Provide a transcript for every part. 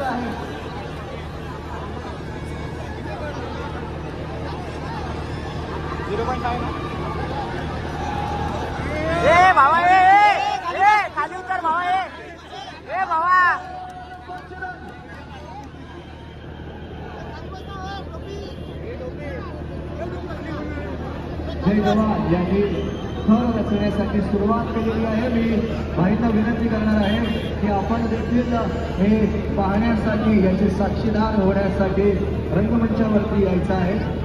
महत्वाचं आहे. ए भावा ए खाली उतर भावा ए भावा जय जवान यांनी थर रचण्यासाठी सुरुवात केलेली आहे. मी भाईंना विनंती करणार आहे की आपण देखील हे पाहण्यासाठी याचे साक्षीदार होण्यासाठी रंगमंचावरती यायचं आहे.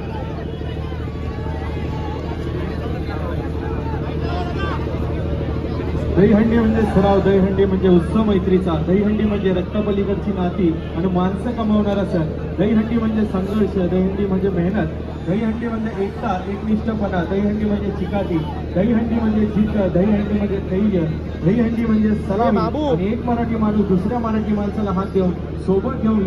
दहीहंडी म्हणजे सराव, दहीहंडी म्हणजे उत्सव मैत्रीचा, दहीहंडी म्हणजे रक्तापलीकडची नाती आणि माणसं कमावणारा सण, दहीहंडी म्हणजे संघर्ष, दहीहंडी म्हणजे मेहनत, दहीहंडी म्हणजे एकता, एकनिष्ठपणा, दहीहंडी म्हणजे चिकाटी, दहीहंडी म्हणजे जिद्द, दहीहंडी म्हणजे धैर्य, दहीहंडी म्हणजे सलामी आणि एक मराठी माणूस दुसऱ्या मराठी माणसाला हात देऊन सोबत घेऊन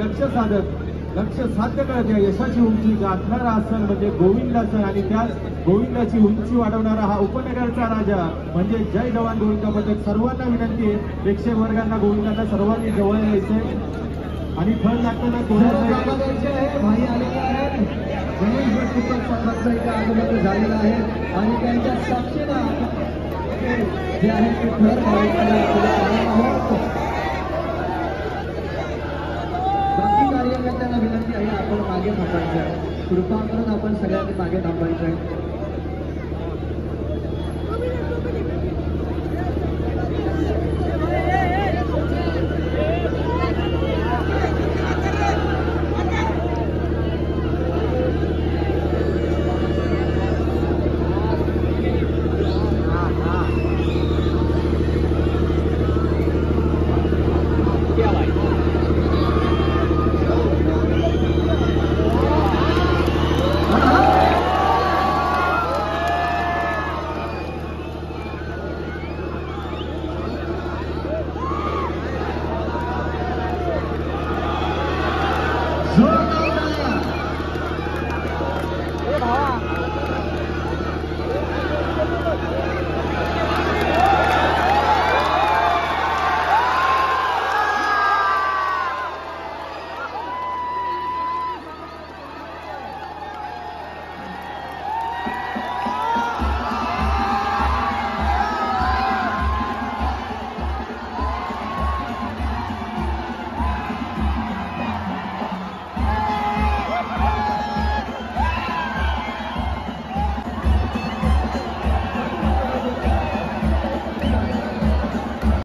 लक्ष साध्य करत या यशाची उंची गाठणारा सण म्हणजे गोविंदा सण आणि त्याच गोविंदाची उंची वाढवणारा हा उपनगरचा राजा म्हणजे जय जवान गोविंदा पथक. सर्वांना विनंती आहे, प्रेक्षक वर्गांना गोविंदांना सर्वांनी जवळ यायचंय आणि फळ लागताना भाई आलेले आहेत. गणेश भट संघाचा इथे आगमन झालेला आहे आणि त्यांच्या साक्षीला जे आहे ते घर बाकी कार्यकर्त्यांना विनंती आहे आपण मागे थांबायचं, कृपा करून आपण सगळ्यांनी मागे थांबायचं.